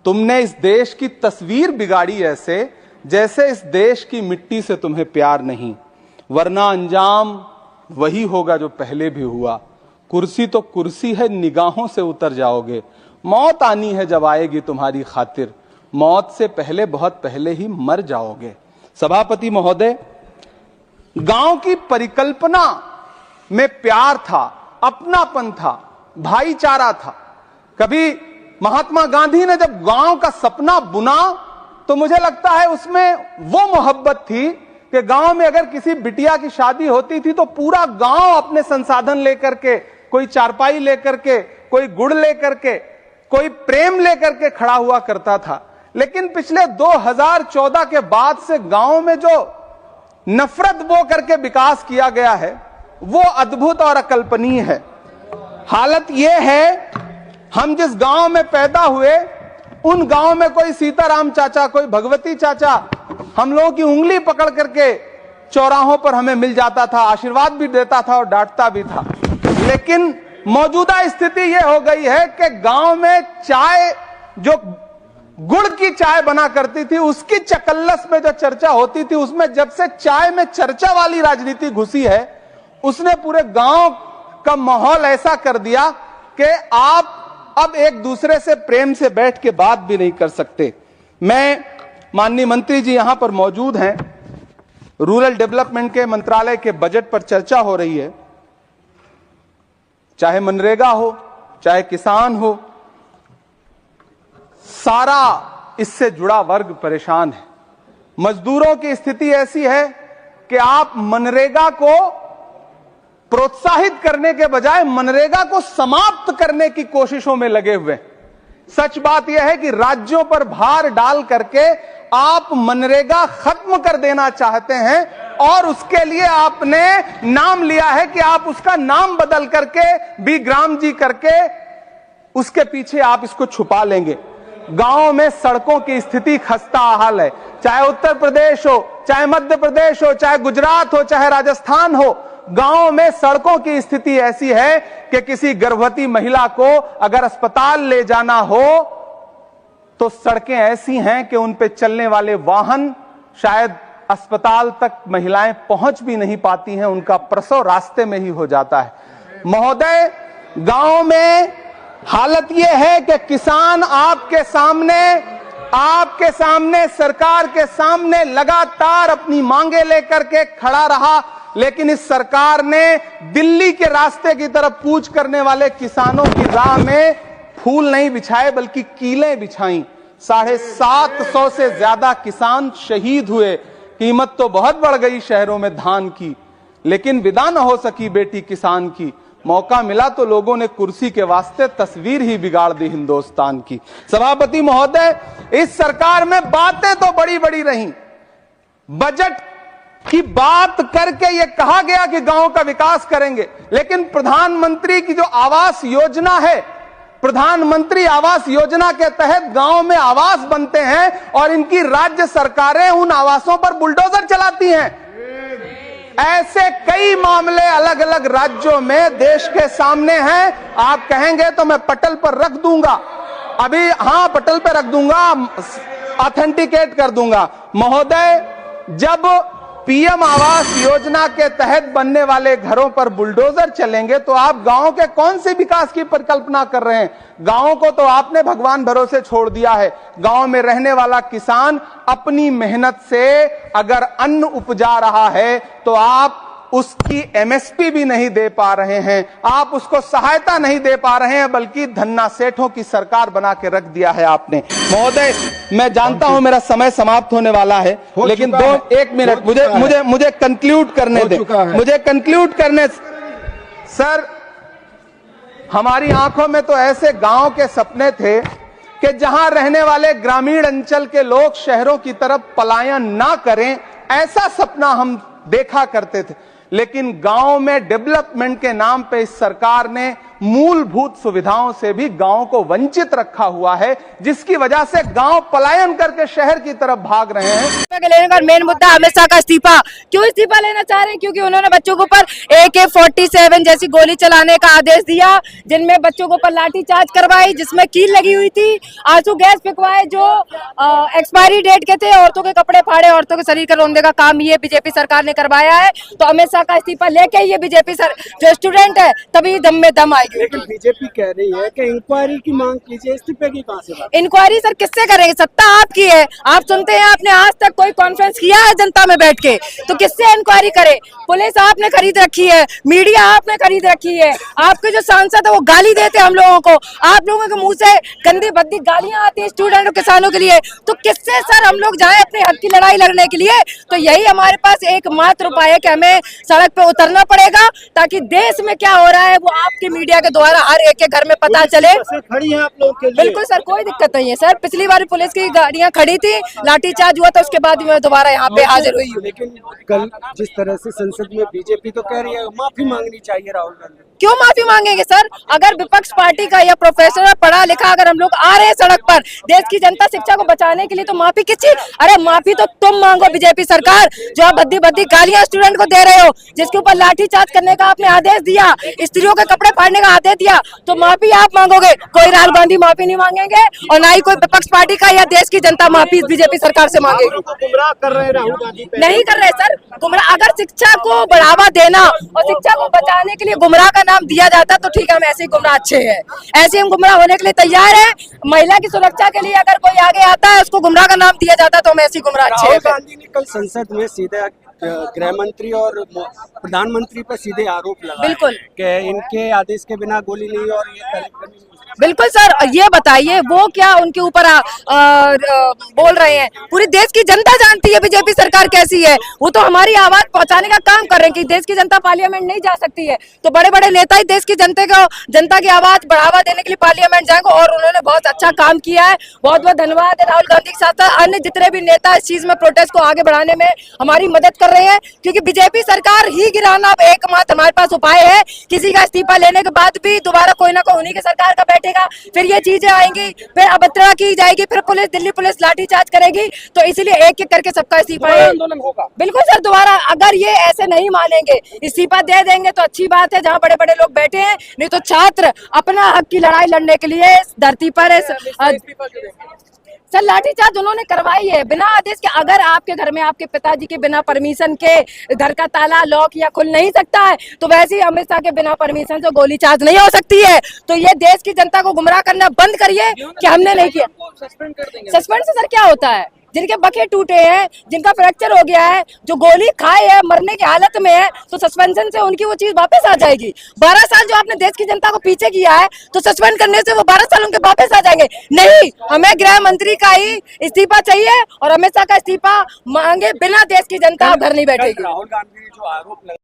तुमने इस देश की तस्वीर बिगाड़ी ऐसे जैसे इस देश की मिट्टी से तुम्हें प्यार नहीं, वरना अंजाम वही होगा जो पहले भी हुआ। कुर्सी तो कुर्सी है, निगाहों से उतर जाओगे। मौत आनी है जब आएगी तुम्हारी खातिर, मौत से पहले बहुत पहले ही मर जाओगे। सभापति महोदय, गांव की परिकल्पना में प्यार था, अपनापन था, भाईचारा था। कभी महात्मा गांधी ने जब गांव का सपना बुना तो मुझे लगता है उसमें वो मोहब्बत थी कि गांव में अगर किसी बिटिया की शादी होती थी तो पूरा गांव अपने संसाधन लेकर के, कोई चारपाई लेकर के, कोई गुड़ लेकर के, कोई प्रेम लेकर के खड़ा हुआ करता था। लेकिन पिछले 2014 के बाद से गांव में जो नफरत बो करके विकास किया गया है वो अद्भुत और अकल्पनीय है। हालत यह है, हम जिस गांव में पैदा हुए उन गांव में कोई सीताराम चाचा, कोई भगवती चाचा हम लोगों की उंगली पकड़ करके चौराहों पर हमें मिल जाता था, आशीर्वाद भी देता था और डांटता भी था। लेकिन मौजूदा स्थिति यह हो गई है कि गांव में चाय, जो गुड़ की चाय बना करती थी, उसकी चकल्लस में जो चर्चा होती थी, उसमें जब से चाय में चर्चा वाली राजनीति घुसी है उसने पूरे गांव का माहौल ऐसा कर दिया कि आप अब एक दूसरे से प्रेम से बैठ के बात भी नहीं कर सकते। मैं, माननीय मंत्री जी यहां पर मौजूद हैं, रूरल डेवलपमेंट के मंत्रालय के बजट पर चर्चा हो रही है। चाहे मनरेगा हो, चाहे किसान हो, सारा इससे जुड़ा वर्ग परेशान है। मजदूरों की स्थिति ऐसी है कि आप मनरेगा को प्रोत्साहित करने के बजाय मनरेगा को समाप्त करने की कोशिशों में लगे हुए। सच बात यह है कि राज्यों पर भार डाल करके आप मनरेगा खत्म कर देना चाहते हैं और उसके लिए आपने नाम लिया है कि आप उसका नाम बदल करके बिग्राम जी करके उसके पीछे आप इसको छुपा लेंगे। गांव में सड़कों की स्थिति खस्ता हाल है, चाहे उत्तर प्रदेश हो, चाहे मध्य प्रदेश हो, चाहे गुजरात हो, चाहे राजस्थान हो। गांव में सड़कों की स्थिति ऐसी है कि किसी गर्भवती महिला को अगर अस्पताल ले जाना हो तो सड़कें ऐसी हैं कि उन पे चलने वाले वाहन शायद अस्पताल तक महिलाएं पहुंच भी नहीं पाती हैं, उनका प्रसव रास्ते में ही हो जाता है। महोदय, गांव में हालत यह है कि किसान आपके सामने सरकार के सामने लगातार अपनी मांगे लेकर के खड़ा रहा, लेकिन इस सरकार ने दिल्ली के रास्ते की तरफ कूच करने वाले किसानों की राह में फूल नहीं बिछाए बल्कि कीलें बिछाई। 750 से ज्यादा किसान शहीद हुए। कीमत तो बहुत बढ़ गई शहरों में धान की, लेकिन विदा न हो सकी बेटी किसान की। मौका मिला तो लोगों ने कुर्सी के वास्ते तस्वीर ही बिगाड़ दी हिंदुस्तान की। सभापति महोदय, इस सरकार में बातें तो बड़ी बड़ी रही। बजट की बात करके यह कहा गया कि गांव का विकास करेंगे, लेकिन प्रधानमंत्री की जो आवास योजना है, प्रधानमंत्री आवास योजना के तहत गांव में आवास बनते हैं और इनकी राज्य सरकारें उन आवासों पर बुलडोजर चलाती हैं। ऐसे कई मामले अलग अलग राज्यों में देश के सामने हैं। आप कहेंगे तो मैं पटल पर रख दूंगा, अभी हाँ पटल पर रख दूंगा, ऑथेंटिकेट कर दूंगा। महोदय, जब पीएम आवास योजना के तहत बनने वाले घरों पर बुलडोजर चलेंगे तो आप गांव के कौन सी विकास की परिकल्पना कर रहे हैं? गांव को तो आपने भगवान भरोसे छोड़ दिया है। गांव में रहने वाला किसान अपनी मेहनत से अगर अन्न उपजा रहा है तो आप उसकी एमएसपी भी नहीं दे पा रहे हैं, आप उसको सहायता नहीं दे पा रहे हैं, बल्कि धन्ना सेठों की सरकार बना के रख दिया है आपने। महोदय, मैं जानता हूं मेरा समय समाप्त होने वाला है, लेकिन एक मिनट मुझे कंक्लूड करने दें, मुझे कंक्लूड करने। सर, हमारी आंखों में तो ऐसे गांव के सपने थे कि जहां रहने वाले ग्रामीण अंचल के लोग शहरों की तरफ पलायन ना करें, ऐसा सपना हम देखा करते थे। लेकिन गांव में डेवलपमेंट के नाम पे इस सरकार ने मूलभूत सुविधाओं से भी गांव को वंचित रखा हुआ है, जिसकी वजह से गांव पलायन करके शहर की तरफ भाग रहे हैं। लेने का मेन मुद्दा अमित शाह का इस्तीफा। क्यों इस्तीफा लेना चाह रहे हैं? क्योंकि उन्होंने बच्चों के ऊपर AK-47 जैसी गोली चलाने का आदेश दिया, जिनमें बच्चों के ऊपर लाठीचार्ज करवाई, जिसमें कील लगी हुई थी, आंसू गैस फेंकवाए जो एक्सपायरी डेट के थे, औरतों के कपड़े फाड़े, औरतों के शरीर का रौंदने का काम ये बीजेपी सरकार ने करवाया है। तो अमित शाह का इस्तीफा लेके ये बीजेपी जो स्टूडेंट है तभी दम में दम आएगी। लेकिन बीजेपी कह रही है कि इंक्वायरी की मांग कीजिए, इस्तीफे की कहां से बात? इंक्वायरी सर किससे करेंगे? सत्ता आपकी है, आप सुनते हैं, आपने आज तक कोई कॉन्फ्रेंस किया है जनता में बैठ के? तो किससे इंक्वायरी करे? पुलिस आपने खरीद रखी है, मीडिया आपने खरीद रखी है, आपके जो सांसद है वो गाली देते हैं हम लोगों को, आप लोगों के मुंह से गंदी भद्दी गालियां आती है स्टूडेंट और किसानों के लिए। तो किससे सर हम लोग जाए अपने हक की लड़ाई लड़ने के लिए? तो यही हमारे पास एकमात्र उपाय है कि हमें सड़क पे उतरना पड़ेगा, ताकि देश में क्या हो रहा है वो आपके मीडिया के द्वारा हर एक के घर में पता चले। खड़ी है आप लोगों के लिए? बिल्कुल सर, कोई दिक्कत नहीं है सर। पिछली बार पुलिस की गाड़ियां खड़ी थी, लाठीचार्ज हुआ था, उसके बाद मैं दोबारा यहाँ पे हाजिर हुई हूँ। लेकिन कल जिस तरह से संसद में बीजेपी तो कह रही है माफी मांगनी चाहिए राहुल गांधी। क्यों माफी मांगेंगे सर? अगर विपक्ष पार्टी का या प्रोफेसर पढ़ा लिखा अगर हम लोग आ रहे हैं सड़क पर देश की जनता शिक्षा को बचाने के लिए, तो माफी किस चीज? अरे माफी तो तुम मांगो बीजेपी सरकार, जो आप भद्दी भद्दी गालियां स्टूडेंट को दे रहे हो, जिसके ऊपर लाठीचार्ज करने का आपने आदेश दिया, स्त्रियों के कपड़े फाड़ने का आदेश दिया, तो माफी आप मांगोगे। कोई राहुल गांधी माफी नहीं मांगेंगे और ना ही कोई विपक्ष पार्टी का या देश की जनता माफी बीजेपी सरकार से मांगेगी। गुमराह कर रहे हैं राहुल गांधी? नहीं कर रहे सर गुमराह। अगर शिक्षा को बढ़ावा देना और शिक्षा को बचाने के लिए गुमराह का नाम दिया जाता तो ठीक है, हम ऐसे ही गुमराह अच्छे हैं, ऐसे हम गुमराह होने के लिए तैयार हैं। महिला की सुरक्षा के लिए अगर कोई आगे आता है उसको गुमराह का नाम दिया जाता तो हम ऐसे ही गुमराह अच्छे हैं। राहुल गांधी ने कल संसद में सीधे गृह मंत्री और प्रधानमंत्री पर सीधे आरोप लगाए बिल्कुल कि इनके आदेश के बिना गोली नहीं और ये कलेक्टर नहीं। बिल्कुल सर, ये बताइए वो क्या उनके ऊपर बोल रहे हैं? पूरी देश की जनता जानती है बीजेपी सरकार कैसी है। वो तो हमारी आवाज पहुंचाने का काम कर रहे हैं कि देश की जनता पार्लियामेंट नहीं जा सकती है, तो बड़े बड़े नेता ही देश की जनता की आवाज बढ़ावा देने के लिए पार्लियामेंट जाएंगे, और उन्होंने बहुत अच्छा काम किया है। बहुत बहुत धन्यवाद है राहुल गांधी के साथ साथ अन्य जितने भी नेता इस चीज में प्रोटेस्ट को आगे बढ़ाने में हमारी मदद कर रहे हैं, क्योंकि बीजेपी सरकार ही गिराना अब एकमात्र हमारे पास उपाय है। किसी का इस्तीफा लेने के बाद भी दोबारा कोई ना कोई उन्हीं की सरकार का बैठेगा, फिर ये चीजें आएंगी, फिर अभद्रता की जाएगी, फिर पुलिस दिल्ली पुलिस लाठीचार्ज करेगी। तो इसीलिए एक एक करके सबका इस्तीफा आंदोलन होगा। बिल्कुल सर, दोबारा अगर ये ऐसे नहीं मानेंगे, इस्तीफा दे देंगे तो अच्छी बात है, जहाँ बड़े बड़े लोग बैठे हैं, नहीं तो छात्र अपना हक की लड़ाई लड़ने के लिए इस धरती पर सर लाठीचार्ज उन्होंने करवाई है बिना आदेश के। अगर आपके घर में आपके पिताजी के बिना परमिशन के घर का ताला लॉक या खुल नहीं सकता है, तो वैसे ही अमित शाह के बिना परमिशन से गोली चार्ज नहीं हो सकती है। तो ये देश की जनता को गुमराह करना बंद करिए कि हमने नहीं किया। सस्पेंड से सर क्या होता है? जिनके बखे टूटे हैं, जिनका फ्रैक्चर हो गया है, जो गोली खाए है, मरने की हालत में है, तो सस्पेंशन से उनकी वो चीज वापस आ जाएगी। 12 साल जो आपने देश की जनता को पीछे किया है, तो सस्पेंड करने से वो 12 साल उनके वापस आ जाएंगे। नहीं, हमें गृह मंत्री का ही इस्तीफा चाहिए और अमित शाह का इस्तीफा मांगे बिना देश की जनता घर नहीं बैठेगी। राहुल गांधी ने जो आरोप